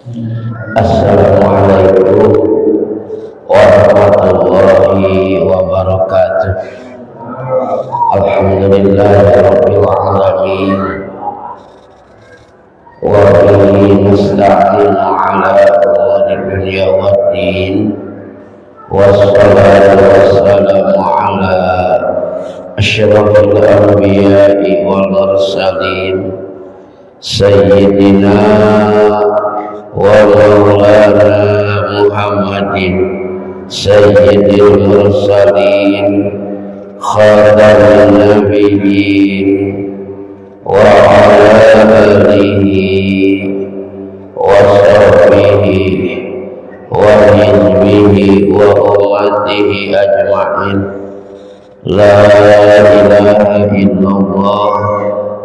Assalamualaikum warahmatullahi wabarakatuh. Alhamdulillahirabbil alamin. Wa bihi nasta'inu ala umuri dunya waddin. Wassalatu wassalamu ala asyrafil anbiya'i wal mursalin sayyidina wa maulana Muhammadin sayyidil mursalin khatamin nabiyyin wa ala alihi wa sahbihi wa hizbihi wa ummatihi ajma'in. La ilaha illallah,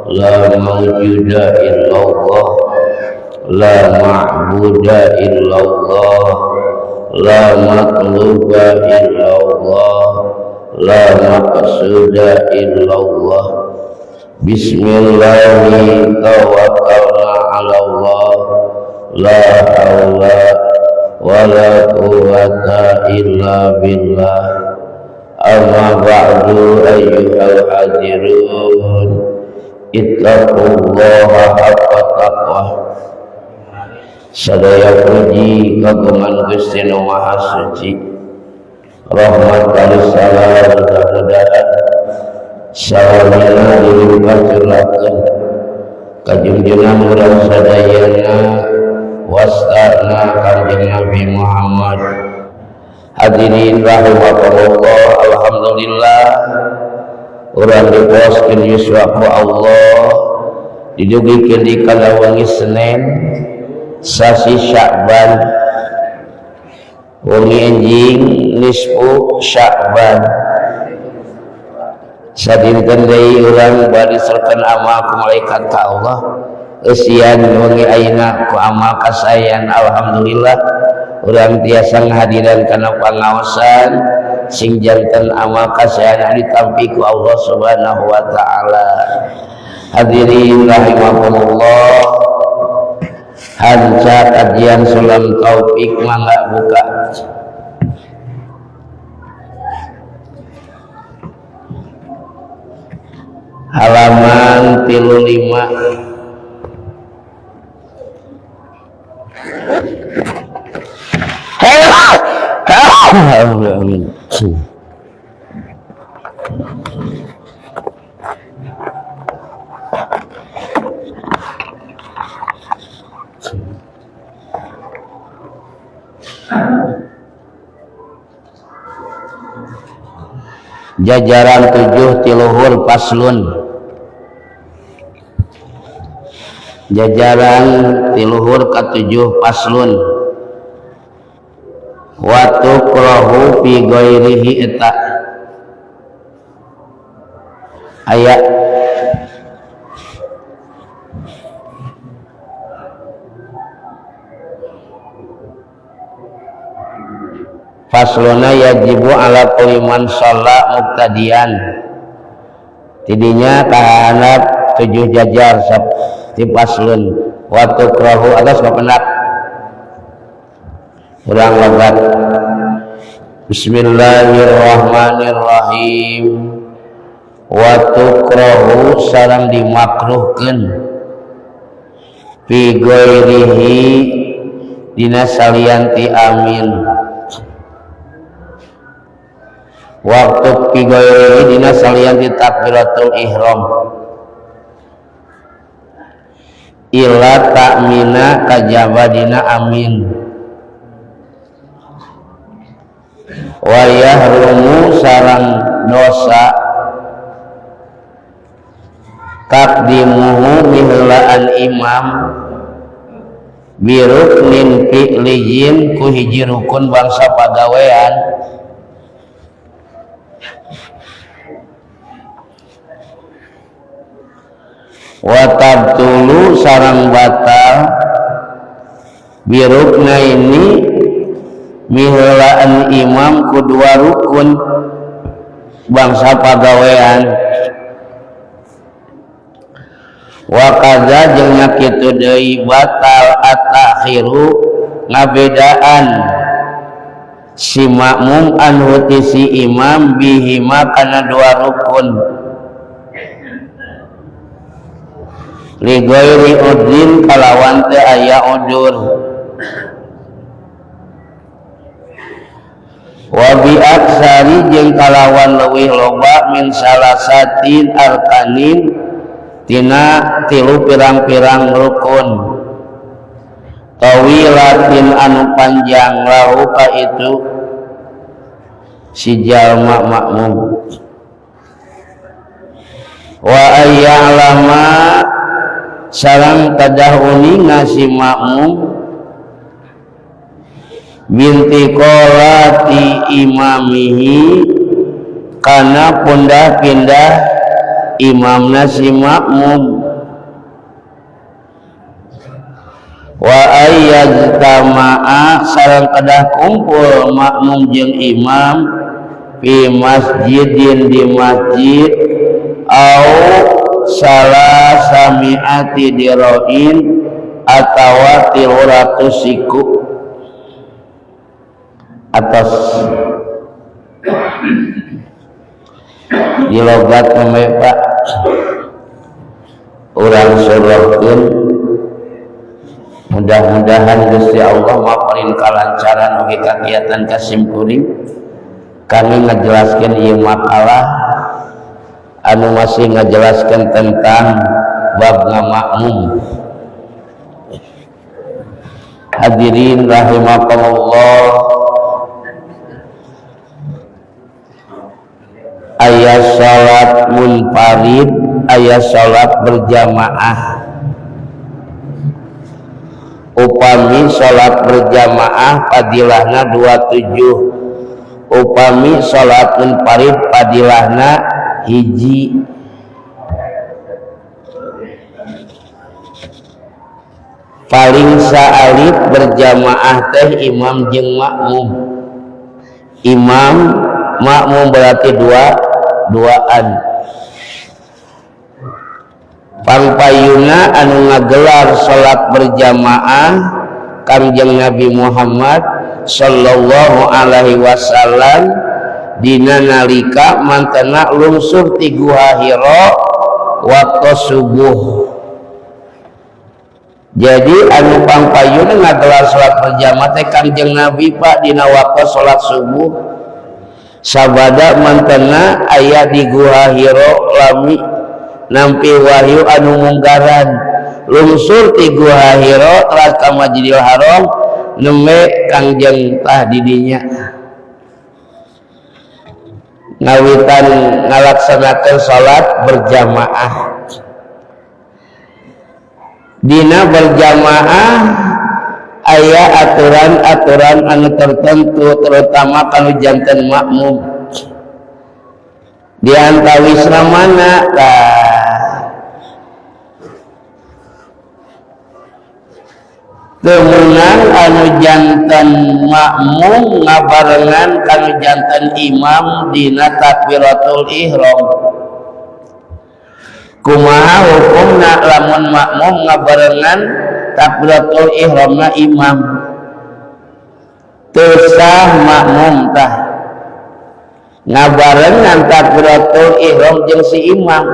la mawjuda illallah, la ma'buda illallah, la matluba illallah, la maqsuda illallah. Bismillahi tawakkalna ala Allah, la hawla wa la quwwata illa billah. Amma ba'du ayyuhal hadirun, ittaqullaha haqqa taqwah. Sadaya puji kagungan Gusti Nu Maha Suci, rahmat kali salam mudah-mudahan salamina dilimpah curahkeun ka junjungan urang sadayana wastana Kanjeng Nabi Muhammad. Hadirin rahimakumullah, alhamdulillah urang diposkeun yuswa ku Allah didugikeun di kana wengi Senin sasi Sya'ban, wengi enjing nisfu Sya'ban. Sadinten deui urang bade serkeun amal ku malaikat ka Allah. Eusian wengi ayeuna ku amal kasayan, alhamdulillah urang tiasa ngahadiran kana pangaosan sing janten amal kasayan ditampi ku Allah Subhanahu wa taala. Hadirin rahimakumullah, hanca kajian Sulam Taufik mangga buka. Halaman 35. Jajaran 7 tiluhur paslun. Jajaran tiluhur ke-7 paslun. Wa tukrahu fi ghairihi eta ayat fasluna yajibu ala kulli man shalla muqtadian. Tidinya kahanap 7 jajar di paslun. Wa tukrahu atas bapenak urang logat. Bismillahirrahmanirrahim. Wa tukrahu sareng dimakruhkeun fi ghairihi dina salianti amin. Waktu fi ghairihi dina salianti takbiratul ihram. Ila ta'mina kajaba dina amin. Wa yahrumu sarang dosa takdimuhu mihlaan imam biruknin fi'liyin ku hiji rukun bangsa pagawean. Wa tabtulu sarang batal birukna ini mihlaan imam kedua rukun bangsa pagawean. Wa kadza jeung kitu deui batal akhiru ngabedaan si makmum anhu ti si imam bihima kana dua rukun li ghairi udrin kalawan teu aya udur wa bi aksari jeung kalawan leuwih loba min salasatin arkanin tina tilu pirang-pirang rukun tawilatin anu panjang lahu ka itu si jalma makmum wa ayya'lama sareng kadah uninga si makmum binti qolati imamihi kana pindah-pindah imamna si makmum wa ayyajtama'a sareng kedah kumpul makmum jeung imam fi masjidin di masjid au salah sami'ati diroin atawa 300 siku atas di logat memepak urang surahkeun mudah-mudahan Gusti Allah maparin kalancaran ugi kagiatan kasimkuring kami ngajelaskeun ieu makalah anu masih ngajelaskeun tentang bab ngamakmum. Hadirin rahimakumullah, aya salat munfarid, aya salat berjamaah. Upami salat berjamaah padilahna 27, upami salat munfarid padilahna hiji. Paling saalit berjamaah teh imam jeung makmum. Imam makmum berarti duaan. Pangpayuna anu ngagelar salat berjamaah Kangjeng Nabi Muhammad sallallahu alaihi wasallam dina nalika mantena lungsur ti Gua Hira waktu subuh. Jadi anu pangpayuna ngagelar salat berjamaah teh Kangjeng Nabi Pak dina waktu salat subuh. Sabada mantena aya di Gua Hira lami nampi wahyu anu munggaran lungsur ti Gua Hira teras ka Masjidil Haram nembe Kangjeng tah di dinya ngawitan ngalaksanakeun salat berjamaah. Dina berjamaah aya aturan-aturan anu tertentu terutama kalau janten makmum. Di antawisna mana temenang anu janten makmum ngabarengan kanu janten imam dina takbiratul ihram. Kumaha hukumna lamun makmum ngabarengan takbiratul ihramna imam? Teu sah makmum tah ngabarengan takbiratul ihram jeung si imam.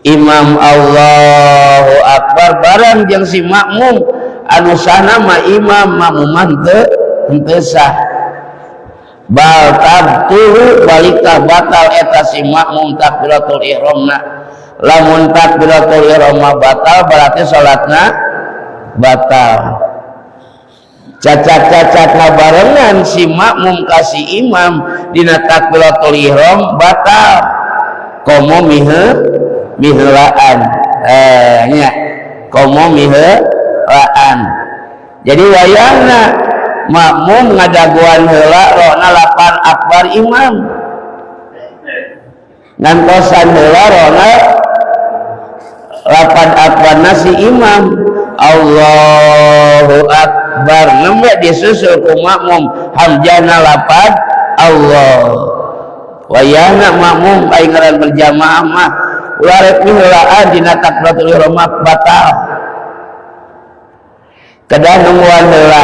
Imam Allahu Akbar bareng jeung si makmum anu sahna mah imam makmuman teu sah. Bal tabtulu balikah batal eta si makmum takbiratul ihramna. Lamun takbiratul ihram batal berarti salatna batal. Cacat-cacat ngabarengan si makmum ka si imam dina takbiratul ihram batal. Komo miheulaan nya komo miheulaan. Jadi wayahna makmum ngadaguan heula rohna lapan akbar imam. Ngantosan heula rohna lapan akbar nasi imam. Allahu Akbar nembe disusul ku makmum hamjana lapan Allah. Wayahna makmum aing ngaran berjamaah mah ulah rek miheulaan dina takbiratul ihram batal. kedah nungguan heula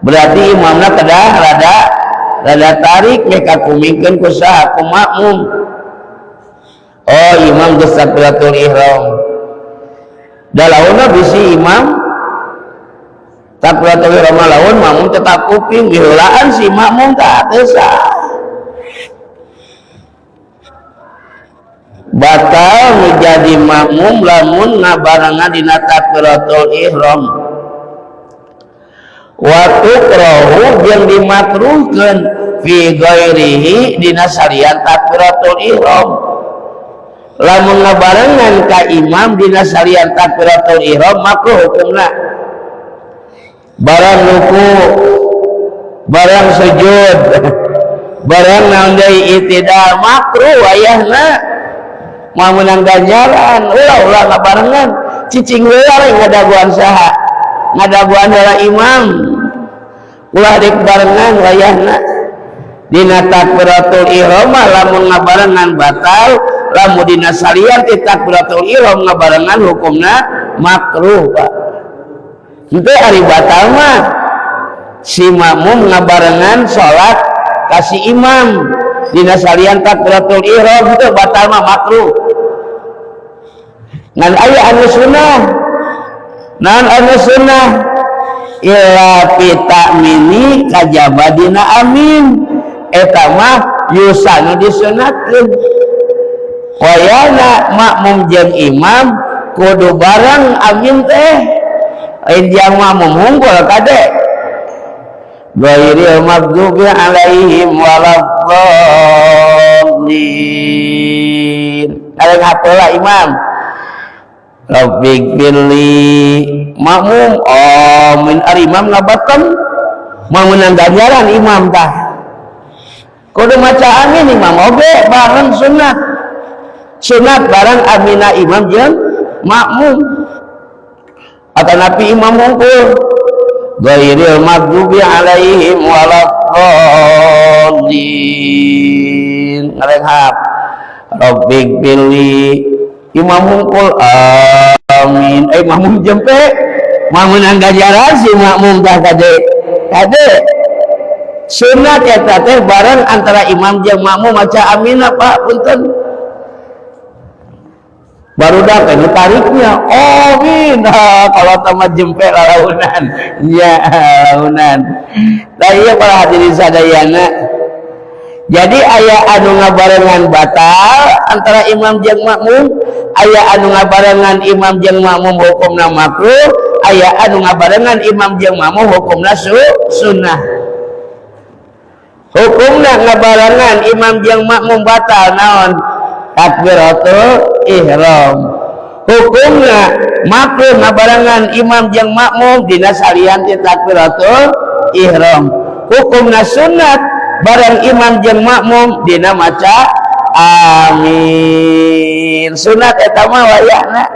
berarti imamna kedah rada tarik mereka kumingkeun ku saha ku makmum. Oh imam geus takbiratul ihram dalauna bisi imam takbiratul ihram lawan makmum tetap kuping diheulaan si makmum tah teu sah batal menjadi makmum lamun ngabarengan dina takbiratul ihram. Wa tukrahu jeung dimakruhkeun fi ghairihi dina salian takbiratul ihram. Lamun ngabarengan ka imam dina salian takbiratul ihram makruh hukumna. Barang ruku, barang sujud, barang naon deui itidal makruh wayahna. Mau menang ganjaran, ulah ngabarengan cicing heula ngadaguan saha ngadaguan heula imam ulah dik barengan wayahna dina takbiratul ihram lamun ngabarengan batal lamun dina salian ti takbiratul ihram ngabarengan hukumna makruh Pak. Henteu ari batal mah si makmum ngabarengan salat kasih imam dina salian takbiratul ihram itu batal mah makruh. Ngan aya anu sunnah naon anu sunnah illa pitamini kajabadina amin eta mah yusanu disunatkeun wayana makmum jeung imam kudu bareng amin teh lain jang makmum unggul kade ghairil maghdubi alaihim waladdallin aleng hapeula imam Rabbik billi makmum min imam ngabatan mau menang ganjaran imam tah kudu maca amin imam oge bareng sunat bareng amina imam jeung makmum atanapi imam hungkul ghairil maghdubi alaihim waladdallin ngarehap Rabbik billi imam hungkul amin makmum jempe mau menang ganjaran si makmum tah kade sunat eta teh bareng antara imam jeung makmum maca amin apa punten baru dah kan tariknya amin kalau tamat jempe lalaunan ya lalaunan da ieu para hadirin sadayana jadi aya anu ngabarengan batal antara imam jeung makmum aya anu ngabarengan imam jeung makmum hukumna makruh aya anu ngabarengan imam jeung makmum hukumna sunnah. Hukumna ngabarengan imam jeung makmum batal naon takbiratul ihram. Hukumna makruh ngabarengan imam jeung makmum dina salian ti takbiratul ihram. Hukumna sunat bareng imam jeung makmum dina maca amin sunat eta mah wayahna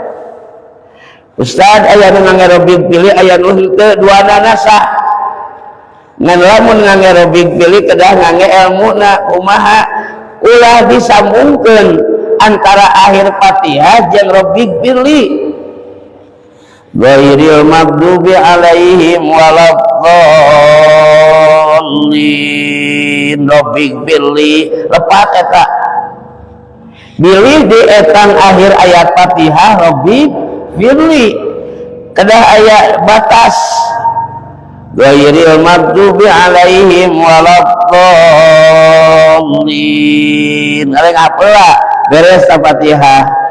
Ustad aya nu ngangge Rabbik pilih aya nu henteu duana sah ngan lamun ngangge Rabbik pilih kedah ngangge ilmuna kumaha ulah disambungkeun antara akhir Fatihah jeung Rabbik pilih ghairil maghdubi alaihim waladdallin Rabbik pilih lepat eta bilih di etan akhir ayat Fatihah Rabbik firli kedah ayat batas ghairil maghdubi alaihim waladdallin areng apeula beres Fatihah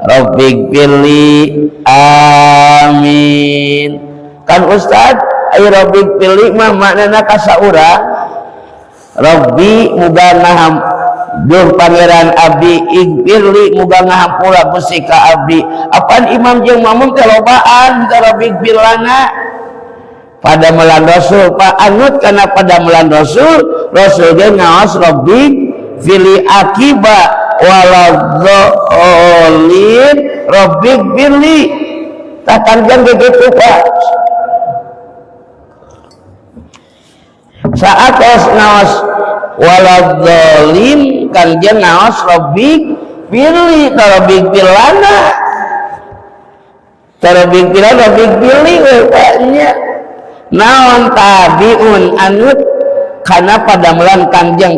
Rabbik firli amin kan Ustad aya Rabbik firli mah maknana kasaurang Rabbi muga ngaham duh pangeran abdi igfirli muga ngahampura Gusti ka abdi apaan imam jeung makmum teh lobaan ka Rabbik firlana pada melan Rasul Pak anut kana pada melan Rasul ge ngaos Rabbik firli akiba waladdallin Rabbik firli takkan begitu Pak saat ngaos waladdallin kan jeung ngaos Rabbik firli ka Rabbik firlana Robig pilih rupanya naon tabiun anut karena pada melan kangjeng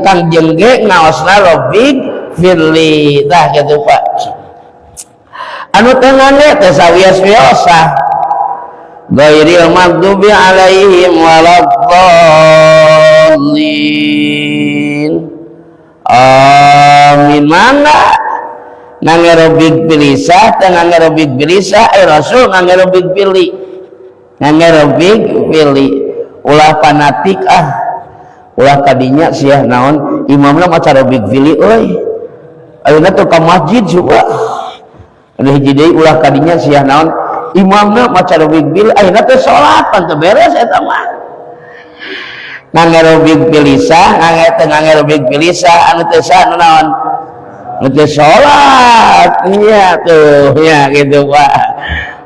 ge ngaosna robig pilih tah gitu Pak anu tengahnya tesawias-wiasa ghairil maghdubi alaihim waladdallin amin mana ngangerobig pilisah tengah ngerobig pilisah rasul ngangerobig pilih ngangerobig pilih ulah fanatik ulah kadinya sia naon imamna maca robig pilih euy ayeuna teu ka masjid juga anu hiji deui ulah kadinya sia naon imamna maca robig pilih ayeuna teh salat pan teu beres eta mah ngangerobig pilisah ngangerobig pilisah anu teh anu naon untuk sholat iya tuh ya gitu Pak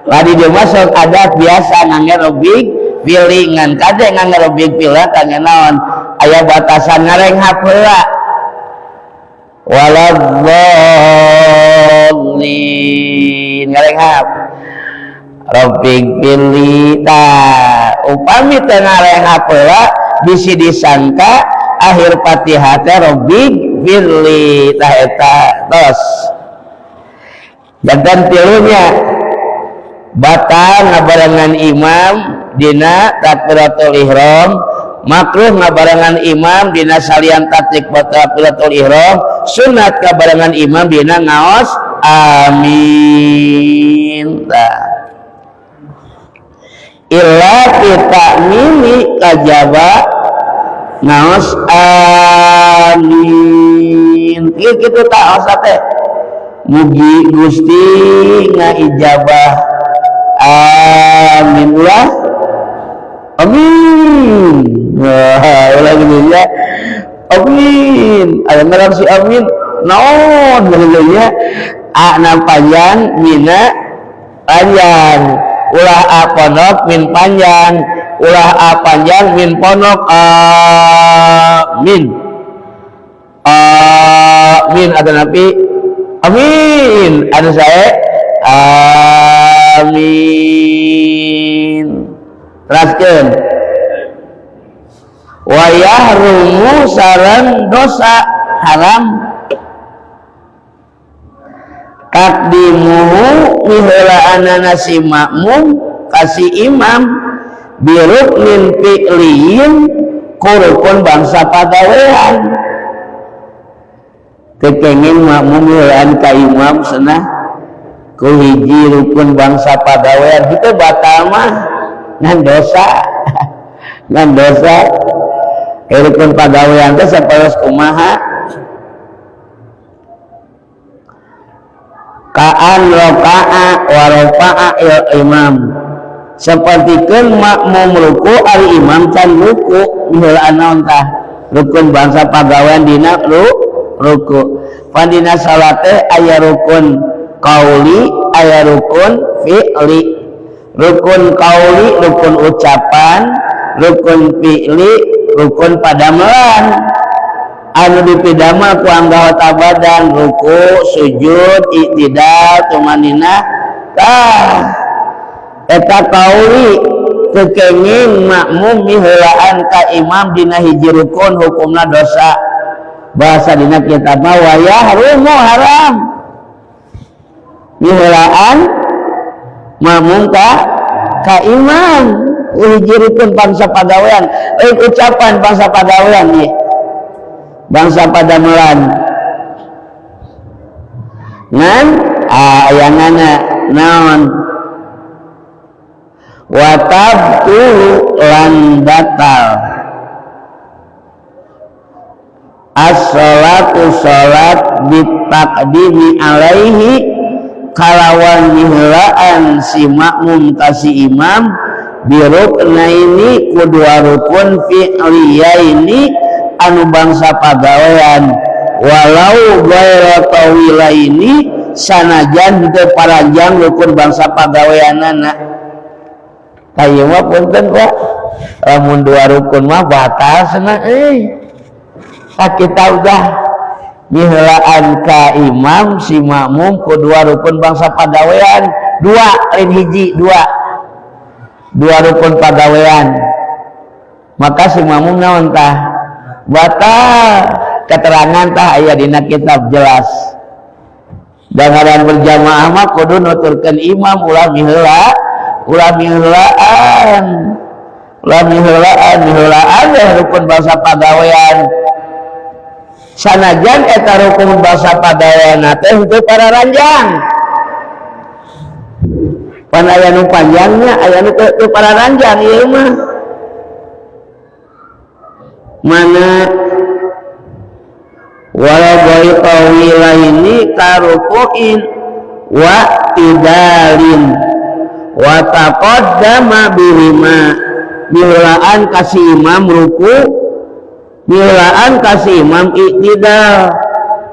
tadi dia masuk adat biasa ngangerobig pilingan kade ngangerobig pilah kanya naon aya batasan ngareng hapeula waladdallin ngareng hap robig pilih upami teu ngareng hapeula bisi disangka akhir Fatihah teh robig pilih tah eta tos jantan tilunya batal ngabarengan imam dina takbiratul ihram makruh ngabarengan imam dina salian takbiratul ihram sunat ngabarengan imam dina ngaos amin illa kita mimi kajaba ngaos amin ieu kitu taos teh mugi Gusti ngaijabah amin ulah amin wah ulah gini ya amin aya ngaran si amin naon beuleunya a na panjang mina panjang ulah a pondok min panjang ulah a panjang min pondok amin amin ada nabi amin ada saya amin teraskeun wa yahrumu sareng dosa haram takdimuhu miheulaanana si makmum kasih imam biruknin fi'liyin kurukun bangsa pagawean kekengin makmum miheulaan ka imam cenah ku hiji rukun bangsa pagawean kitu batal mah ngan dosa ngan dosa rukun pagawean teh saparos kumaha kaan roka'a wa rofa'a ya imam sepertikeun makmum ruku ari imam can ruku miheulaan naon tah rukun bangsa pagawean dina ruku pandina salat teh aya rukun qauli aya rukun fi'li rukun qauli rukun ucapan rukun fi'li rukun padamelan anu dipidamel ku anggota badan ruku sujud i'tidal tumanina tah eta qauli kekenging makmum miheulaan ka imam dina hiji rukun hukumna dosa bahasa dina kitab mah wa yahrumu haram miheulaan makmum ka imam hiji rukun bangsa pagawean ucapan bangsa pagawean ieu bangsa padamelan ngan ayanana naon wa tabtulu lan batal as-sholatu sholat bitaqdimi alaihi kalawan miheulaan si makmum kasih imam biruknaini kedua rukun fi'liyaini anu bangsa pagawean walau gaira tawilaini sanajan teu paranjang rukun bangsa pagaweanana kayu mah punten Pak lamun dua rukun mah batal cenah kita udah miheulaan ka imam si makmum kedua rukun bangsa pagawean dua lain hiji dua rukun pagawean maka si makmum naon tah batal keterangan tah aya dina kitab jelas dangaran berjamaah mah kudu nuturkeun imam ulah miheulaan rukun basa pagawean sanajan eta rukun basa pagawean teh henteu para ranjang pan aya nu panjangnya aya nu teu para ranjang ieu mah mana wala bai tawilaini karukuin wa tidalin wa taqaddama bihima milaan kasih imam ruku milaan kasih imam iktidal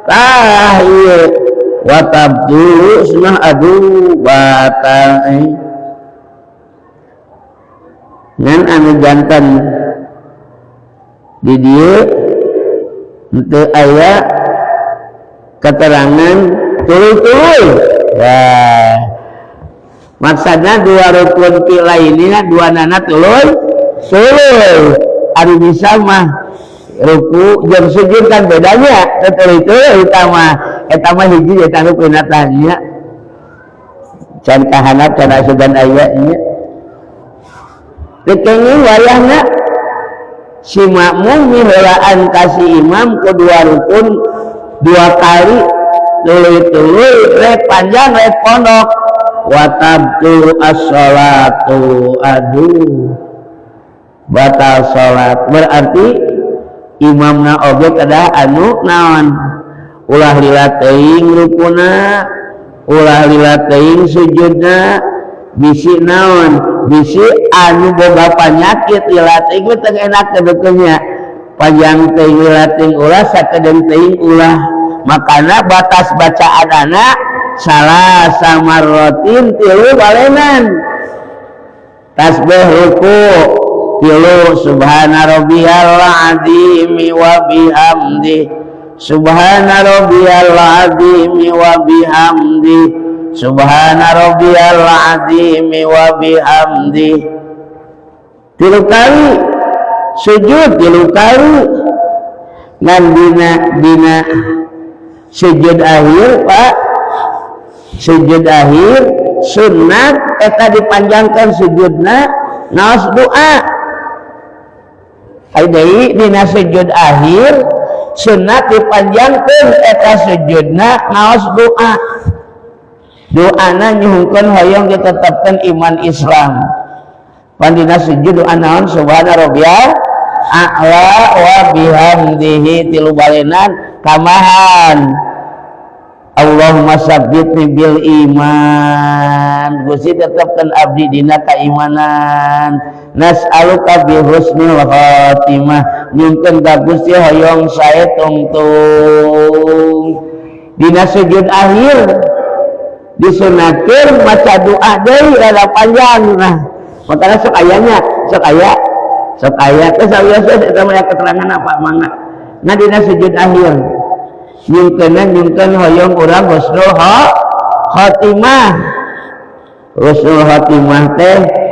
tah ieu wa tabdu sunah adu batal ngan anu janten di dieu henteu aya keterangan tuluy-tuluy ya maksudnya dua rukun lainnya dua nana tuluy anu bisa mah ruku jeung sujud kan bedanya tuluy-tuluy eta mah hiji eta nu pinatahnya can kahanap can asudan aya nya teu kenging wayahna si makmum miheulaan kasih imam kedua rukun dua kali tuluy-tuluy rek panjang rek pondok wa tabtu as-shalatu aduh batal salat berarti imamna oge kedah anu naon ulah lila teuing rukuna ulah lila teuing sujudna bisi naon bisi anu boga panyakit lila teuing teu enak kedeukeunya panjang teuing lila teuing ulah sakedeung teuing ulah makana batas bacaan anak salah samarrotin tilu balenan tasbih ruku tilu subhana rabbiyal azimi wa bihamdi subhana rabbiyal azimi wa bihamdi subhana rabbiyal azimi wa bihamdi tilu kali sujud tilu kali ngan dina sujud akhir Pak sujud akhir sunat eta dipanjangkan sujudna naos doa ai deui dina sujud akhir sunat dipanjangkeun eta sujudna naos doa doana nyuhungkeun hoyong ditetepkeun iman Islam pan dina sujud doa naon subhana rabbiyal a'la wa bihamdihi tilu balenan kamahan Allahumma sabbitni bil iman Gusti tetepkeun abdi dina kaimanan nas'aluka bi husnil khatimah nyungkeun ka Gusti hoyong sae tungtung dina sujud akhir disunatkeun maca doa deui rada panjang nah makana sok aya teh sawios eta mah keterangan apa mangga nah dina sujud akhir nyungkeun hoyong urang husnul khatimah husnul khatimah teh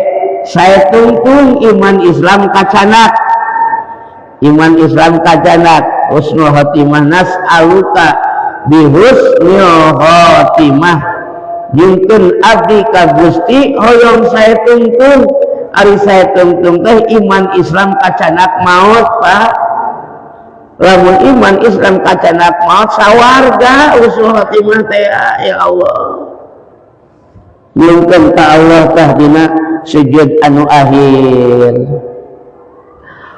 saya tungtung iman Islam kacanak husnul khatimah nas'aluka bi husnul khatimah nyungkeun abdi ka Gusti hoyong saya tungtung ari saya tungtung teh iman Islam kacanak maut Pak lamun iman Islam kacanak maut sawarga usul khatimah teh ya Allah nyungkeun ka Allah tah dina sujud anu akhir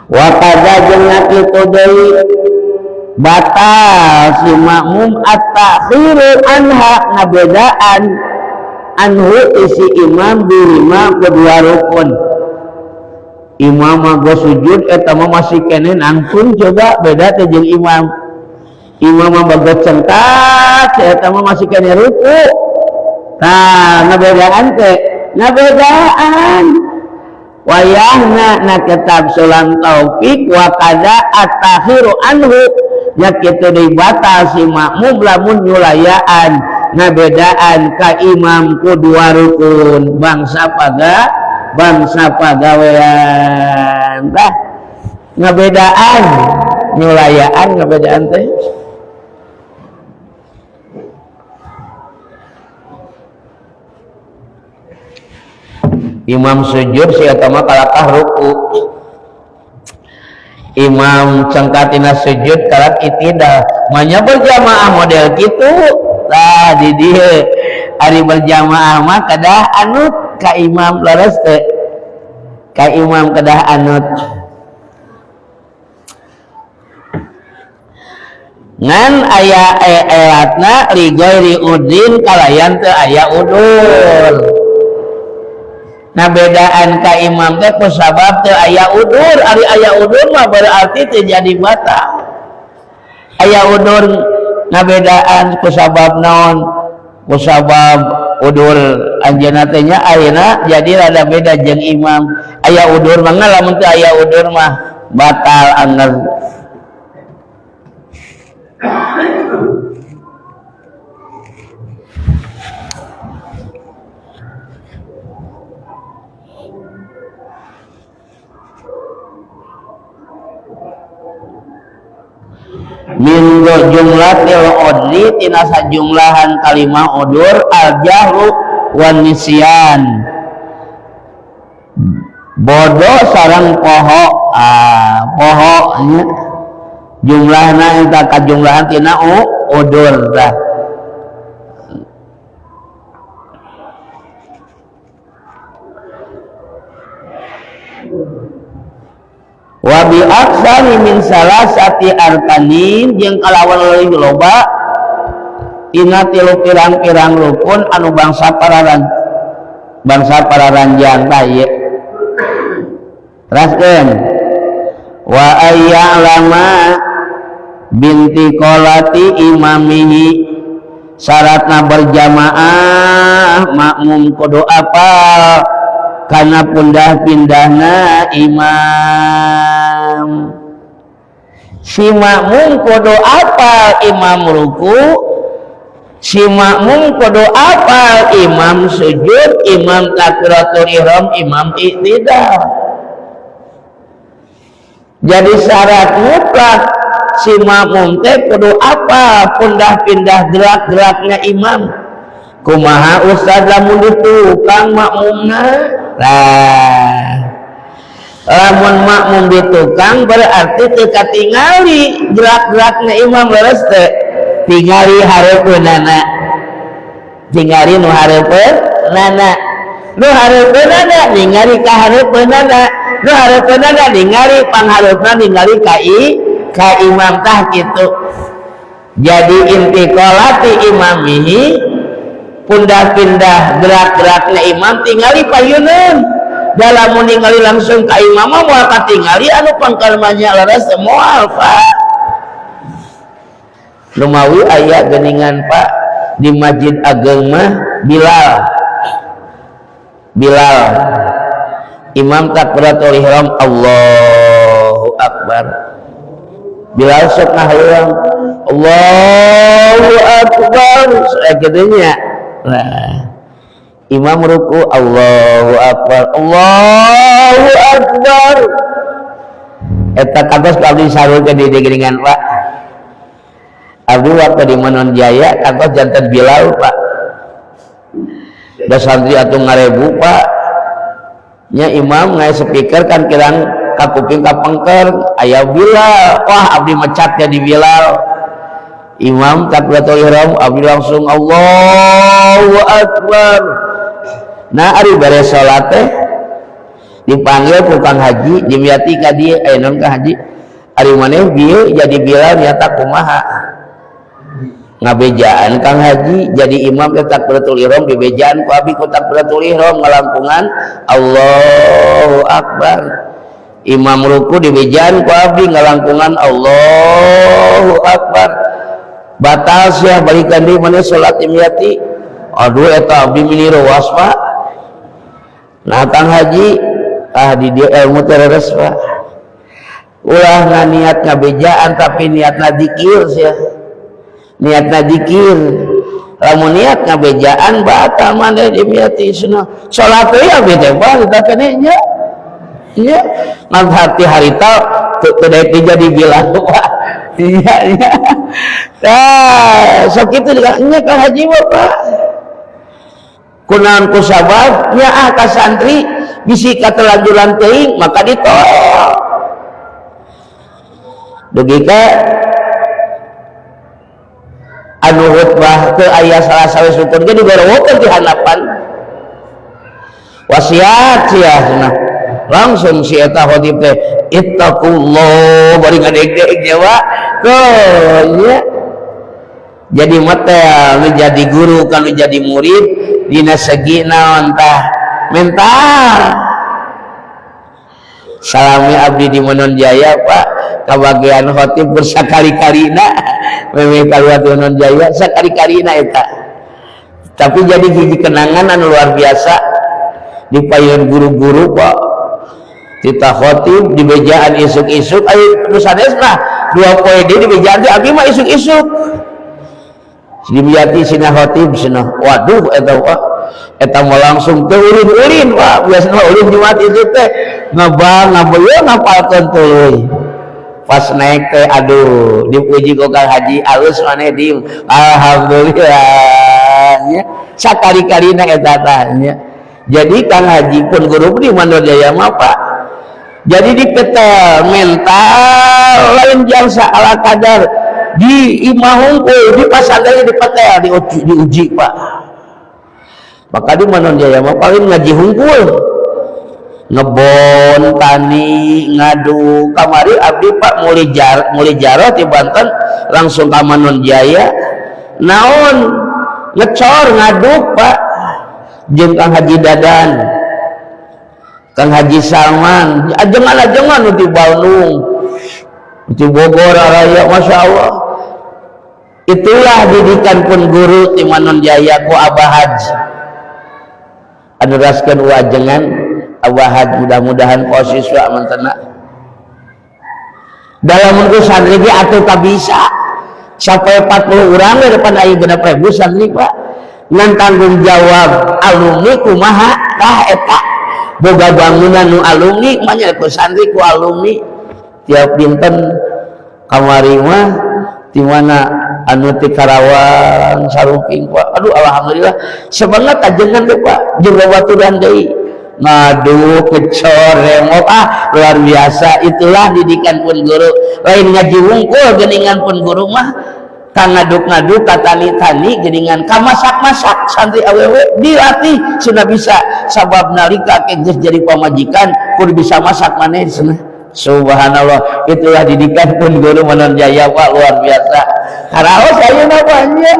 wa qadza jeung kitu deui batal si makmum at-ta'khiru anha ngabedaan anhu isi imam birima kedua rukun imam mah sujud eta mah masih kene nangtung coba beda teh jeung imam mah bagot cengkat eta mah masih kene ruku tah ngabedaan wayahna na kitab Sulam Taufik wa qada at-takhiru anhu nya kitu deui batal si makmum lamun nyulayaan ngabedaan ka imam ku dua rukun bangsa pagawean tah ngabedaan nyulayaan ngabedaan teh imam sujud si eta mah kalakah ruku imam cangkatina sujud kalak itidal manya berjamaah model kitu tah di dieu ari berjamaah mah kedah anut ka imam leres teh ka imam kedah anut ngan aya elatna li ghairi udin kalayan teu aya udur. Nah bedaan ka imam teh ku sabab teu aya udur, ari aya udur mah berarti teu jadi batal. Aya udur ngabedaan ku sabab naon? Ku sabab udur anjeunna teh nya ayeuna jadi rada beda jeung imam. Aya udur mah lamun teu aya udur mah batal anger. Min jumlatil udri tina sajumlahan kalimah udur al jahru wan nisyan bodoh sareng poho poho nya jumlahna eta kajumlahan tina udur tah wa bi aksari min salasati arkanin jeung kalawan leuwih loba tina tilu pirang-pirang rukun anu bangsa pararanjang tah ieu raskeun wa ayya'lama binti qolati imamihi syaratna berjamaah makmum kudu apal karena pindah-pindahna imam si makmum kudu apal imam ruku si makmum kudu apal imam sujud imam takbiratul ihram imam i'tidal jadi syarat mutlak si makmum teh kudu apal pindah-pindah gerak-geraknya imam kumaha ustaz lamun ditukang makmumna lamun makmum ditukang berarti teu katingali gerak-gerakna imam leres teh tingali hareupeunana tingali nu hareupeunana nu hareupeunana ningali ka hareupeunana nu hareupeunana ningali panghareupna ningali ka imam tah kitu jadi intiqalati imamihi pindah-pindah gerak-geraknya imam tingali payuneun dalam ningali langsung ka imam mah moal katingali anu pangkalmanya leres moal Pak lumawi aya geuningan Pak di Masjid Agung mah Bilal imam takbiratul ihram Allahu akbar Bilal sok ngahayeung Allahu akbar sagedenya nah imam ruku Allahu akbar Allahu akbar eta kantos abdi sarulkeun di geuningan Pak abdi waktu di Manon Jaya kantos janten Bilal Pak da santri atuh ngarebu Pak nya imam ngae speaker kan kirang ka kuping ka pengker aya Bilal wah abdi mecat jadi Bilal imam takbiratul ihram abdi langsung Allahu akbar nah ari beres salat teh dipanggil ku Kang Haji dimiati ka dieu naon ka Haji ari maneh bieu jadi Bilal nyata kumaha ngabejaan Kang Haji jadi imam teh takbiratul ihram dibejaan ku abdi ku takbiratul ihram ngalangkungan Allahu akbar imam ruku dibejaan ku abdi ngalangkungan Allahu akbar batal sia balikan deui maneh salat imyati aduh eta abdi miniru waspa nah Kang Haji di dieu ilmu tereres Pak ulah nganiat ngabejaan tapi niatna dzikir sia niatna dzikir lamun niat ngabejaan batal maneh dimiati sunah salat teh ya beda bae kita keneh nya nya ngan hati harita teu daek jadi bilang iya iya tah sok kitu nya ka haji Bapak kunaon ku sabab nya ka santri bisi katelanjuran teuing maka ditolak dugi ka anu khutbah teu aya salah sawes rukun ge diberewokeun di hanapan wasiat sia cenah langsung si eta khatib teh ittaqullah bari ngadeg-deg jawa tuh nya jadi mata nu jadi guru kalau jadi murid dina segi naon tah mental salami abdi di Monon Jaya Pak kabagian khatib bersakali-kalina memang kaluat Monon Jaya sakali-kalina eta tapi jadi hiji kenangan anu luar biasa di payun guru-guru Pak kita khatib di bejaan isuk-isuk ayo nu sanesna 2 poe di bejaan teh abi mah isuk-isuk dimiati sina khatib sina waduh eta mah langsung teu ulin-ulin Pak biasana ulin jumat itu teh ngabang ngabeuyeuh ngapalkeun tuluy pas naik teh aduh dipuji ku Kang Haji alus maneh dim alhamdulillah nya sakali-kalina eta tah nya jadi Kang Haji pun guru di Monon Jaya mah Pak jadi dipetel mental lain jangsa ala kadar di imah hungkul di pasantren dipetel diuji Pak maka di Monon Jaya mah paling ngaji hungkul ngebon tani ngadu kamari abdi Pak muli jarah di Banten langsung ka Monon Jaya naon ngecor ngaduk Pak jeung Kang Haji Dadan Kang Haji Salman ajengan-ajengan di Bandung di Bogor raya Masya Allah itulah didikan pun guru di Monon Jaya ku Abah Haji aneraskeun wajengan Abah Haji mudah-mudahan posiswa mantena dalam ku santri ge atuh ka bisa sampai 40 urang di depan aya 6.000 santri Pak ngan tanggung jawab alumni kumaha tah eta boga bangunan nu alumni manya ku santri ku alumni tiap dinten kamari mah di mana anu ti Karawang Sarumping Pak aduh alhamdulillah semangat ajengan teh Pak jeung babaturan deui ngadu kecor remok luar biasa itulah didikan pun guru lain ngaji wungkul geuningan pun guru mah ka ngaduk-ngaduk ka tani-tani geuningan ka masak-masak santri awewe dilatih sudah bisa sabab nalika geus jadi pamajikan kudu bisa masak maneh cenah subhanallah itulah didikan pun guru Monon Jaya Pak luar biasa karaos ayeuna banyak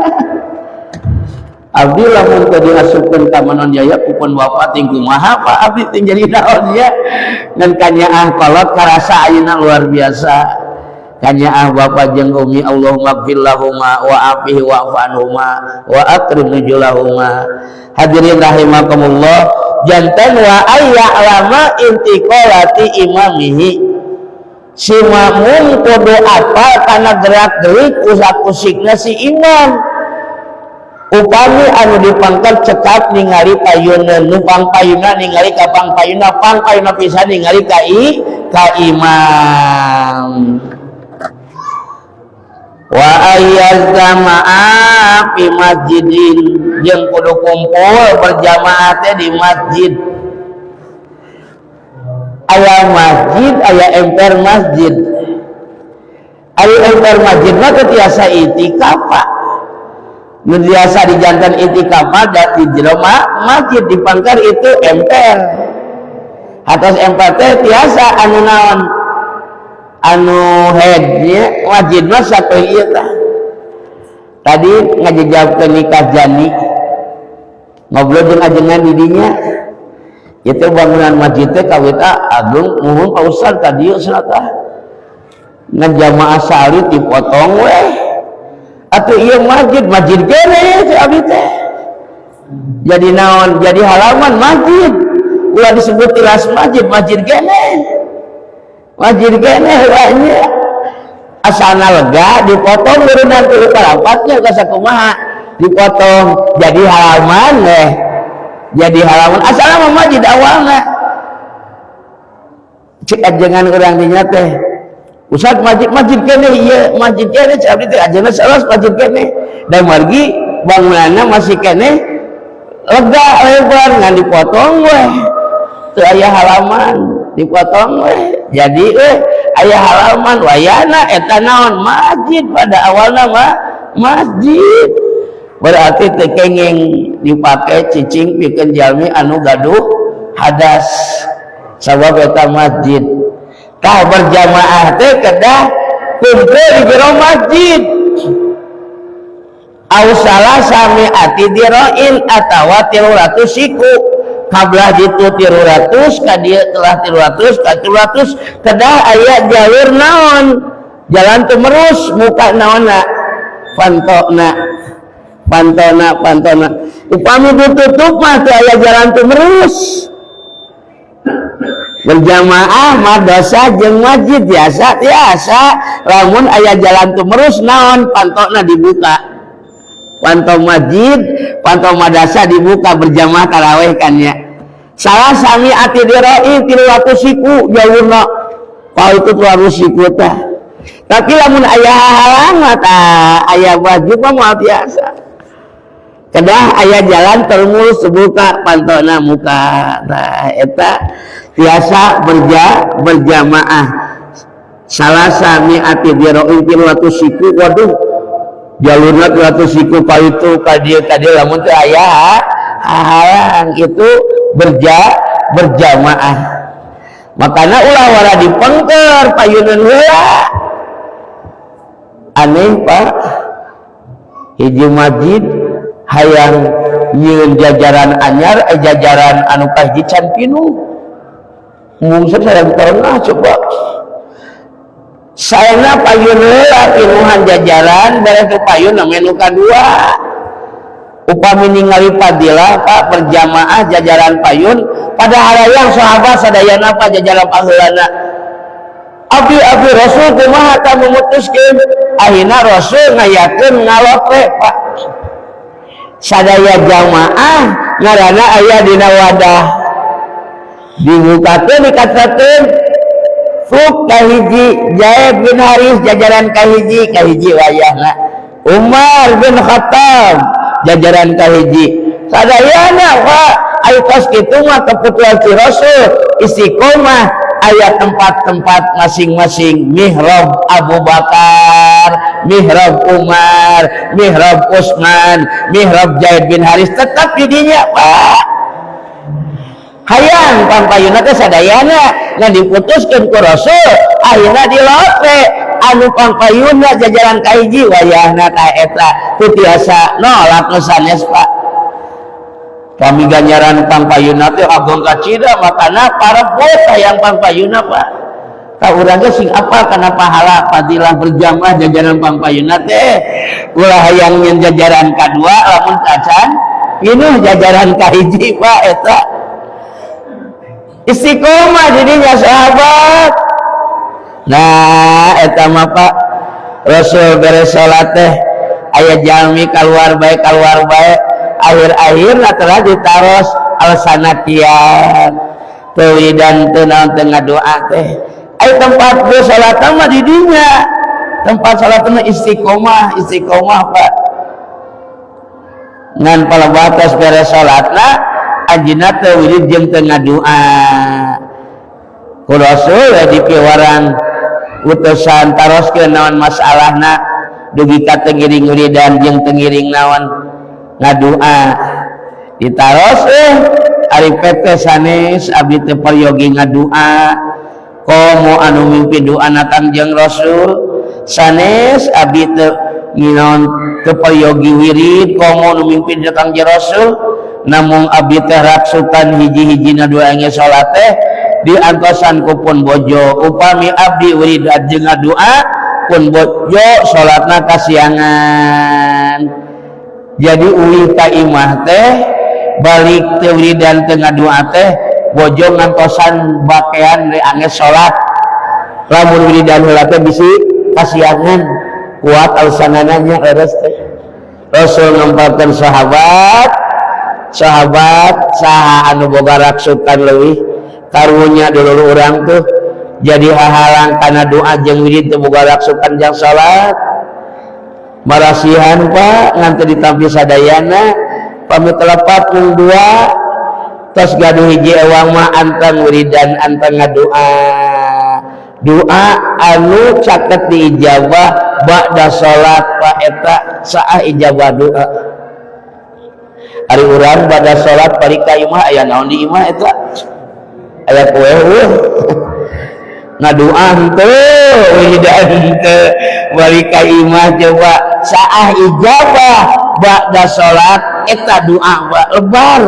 abdi lamun teu diasupkeun ka Monon Jaya kupun bapak ting kumaha Pak abdi ting jadi naon nya ngan kanyaah kolot karasa ayeuna luar biasa kanyaah bapak jeung umi Allahumma gfir lahuma wa afihi wa anhuma wa akrim nuzulahuma hadirin rahimakumullah janten wa ayya'lama intiqalati imamihi si makmum kudu apa kana gerak-gerik usak-usikna si imam upami anu dipangkat cekap ningali payunna numpang payunna ningali ka pangpayunna pangpayunna pisan ningali ka imam wa ayyazama'a fi masjidin jeung kudu kumpul berjamaah teh di masjid aya masjid aya emper masjid aya emper masjid mah tiasa itikaf Pak nu biasa di jantan itikaf da di jero masjid dipangkar itu emper atas emper teh tiasa anu naon anu headnya wajib mah satu ieu tah tadi ngajawabkeun nikah jani ngobrol jeung ajengan di dinya itu bangunan masjid teh kawita agung muhun Pak Ustaz tadi cenah tah ngan jamaah sari dipotong we atuh ieu masjid gene si abi teh jadi naon jadi halaman masjid ulah disebut tilas masjid gene wajib kene banyak asana lega dipotong berenang ke parapatnya ke sakumaha dipotong jadi halaman jadi halaman asalnya masjid awalnya cek ajengan orang dinya teh Ustaz masjid kene iya masjid kene cabdi teh ajengan salah masjid kene dan margi bangunannya masih kene lega lebar ngan dipotong teu aya halaman dipotong jadi aya halaman wayana eta naon masjid pada awalnya masjid berarti teu kenging dipake cicing pikeun jalmi anu gaduh hadas sabab eta masjid tah berjamaah teh kedah kumpul di jero masjid au salah sami ati diroin atawa 300 siku kablah ditu 300 ka dieu telah 300 ka 300 kedah aya jalur naon jalan tumerus muka naonna pantona upami ditutup mah teu aya jalan tumerus berjamaah madrasah jeung masjid biasa lamun aya jalan tumerus naon pantona dibuka pantau masjid pantau madrasah dibuka berjamaah tarawih kan ya salah sami ati diroi 300 siku jalurna kalau itu 300 siku tah tapi lamun aya halangan aya masjid mah biasa kedah aya jalan termulus buka pantona muka nah eta biasa berjamaah salah sami ati diroi 300 siku waduh jalurna 300 siku ka itu ka dieu lamun teu aya halang itu berjamaah makana ulah wara dipengker payuneun heula aneh Pak hiji masjid hayang nyieun jajaran anyar jajaran anu kahiji can pinuh mungkin saya pernah coba saya payun heula pinuhan jajaran beres payun menu kadua upami ningali fadilah Pak berjamaah jajaran payun pada harayang sahabat sadayana Pak jajaran paheulana abdi Rasul kumaha ta memutuskeun akhirna Rasul ngayakeun ngalotre Pak sadaya jamaah ngaranna aya dina wadah dibukakeun dikatakeun fuk kahiji Zaid bin Haris jajaran kahiji wayahna Umar bin Khattab jajaran kahiji sadayana Pak aya tos kitu mah keputusan si Rasul istiqomah aya tempat-tempat masing-masing mihrab Abu Bakar mihrab Umar mihrab Utsman mihrab Zaid bin Haris tetap di dinya Pak hayang pampayuna teh sadayana ngan diputuskeun ku Rasul akhirna dilotre anu pampayuna jajaran kahiji wayahna ta eta teu tiasa nolak nu sanes Pak kami ganjaran pampayuna teh agung kacida makana parebut hayang pampayuna Pak ka urang ge sing apa kana pahala fadilah berjamaah jajaran pampayuna teh ulah hayang nyen jajaran kadua lamun cacan pinuh jajaran kahiji Pak eta istiqomah jadinya sahabat nah eta mah Pak Rasul beres salat teh aya jalmi keluar bae akhir-akhir telah ditaros alsanatian teulidan teu naon teu ngadoa teh aya tempat ge salat mah di dinya tempat salatna istiqomah Pak ngan palabatas beres salatna anjeunna teu wirid jeung teu ngadoa ku Rasul di piwarang utusan taroskeun naon masalahna dugi ka teu ngiring wiridan jeung teu ngiring naon ngadoa ditaros ari pete sanes abdi teu peryogi ngadoa komo anu mimpi doa natang jeung Rasul sanes abdi teu nginaon teu peryogi wirid komo anu mimpi datang jeung Rasul namun abdi teh raksutan hiji-hijina doanya salat teh diantosan ku pun bojo upami abdi wirid jeung ngadoa pun bojo salatna kasiangan jadi uwi ka imah teh balik teu wiridan teu ngadoa teh bojo ngantosan bakean re angge salat lamun wiridan heula teh bisi kasiangan kuat alsanana nya leres teh Rasul ngempatkan sahabat saha anu boga raksukan leuwih karunya dulu orang tuh jadi hahalang karena doa jeung wirid teu boga raksukan jang salat marasihan Pak ngan teu ditampi sadayana pami telepat mung dua tos gaduh hiji ewang mah anteng wiridan anteng ngadoa doa anu caket diijabah ba'da salat Pak eta saah ijabah doa ari urang ba'da salat balik ka imah aya naon di imah eta aya poe ngadoa henteu wiridan henteu balik ka imah coba saah ijabah ba'da salat eta doa lebar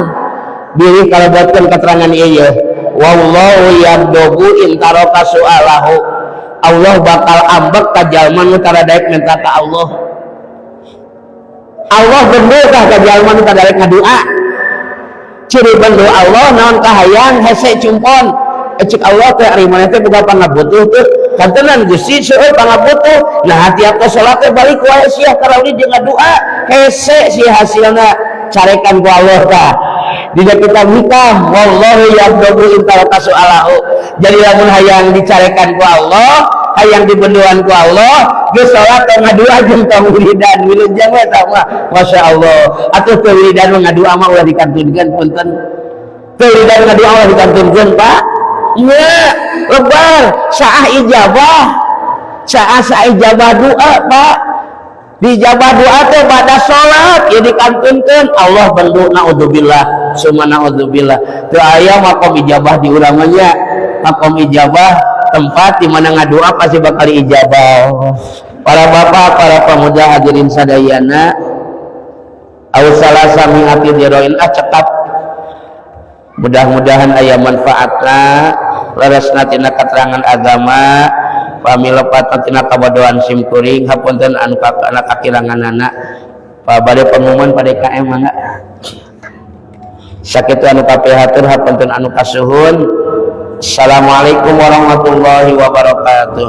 bilih kalabatkeun keterangan ieu wallahu yabdogu intaraka su'alahu Allah bakal ambek ka jalma nu taradaek minta ka Allah bendul ka jalma nu taradaek ngadoa ciri bendul Allah naon kahayang hese cumpon cik Allah teh ari maneh teh boga pangabutuh teh kantenan Gusti seueur pangabutuh nah tiap salat teh balik wae sia tarawih jeung ngadoa hese si hasilna carekan ku Allah tah dina kita nikah wallahu yabdogu intaraka su'alahu jadi lamun hayang dicarekan ku Allah hayang dibenduan ku Allah geus salat teh ngadoa jeung tawiridan wilujeng we tah mah masyaallah atuh teu wiridan ngadoa mah ulah dikantunkeun punten teu wiridan ngadoa ulah dikantunkeun Pak iya lebar saah ijabah doa Pak dijabah doa teh pada salat ya dikantunkeun Allah bendu naudzubillah summa naudzubillah teu aya makom ijabah di urang nya makom ijabah tempat di mana ngadoa pasti bakal ijabah para bapak para pemuda hadirin sadayana ausala sami'ati diroin cekap mudah-mudahan aya manfaatna larasna tina keterangan agama pamilepat tina kabodohan simkuring hapunten anu kana kakiranganana pabade pengumuman pada KM mangga sakitu anu kapihatur hapunten anu kasuhun. Assalamualaikum warahmatullahi wabarakatuh.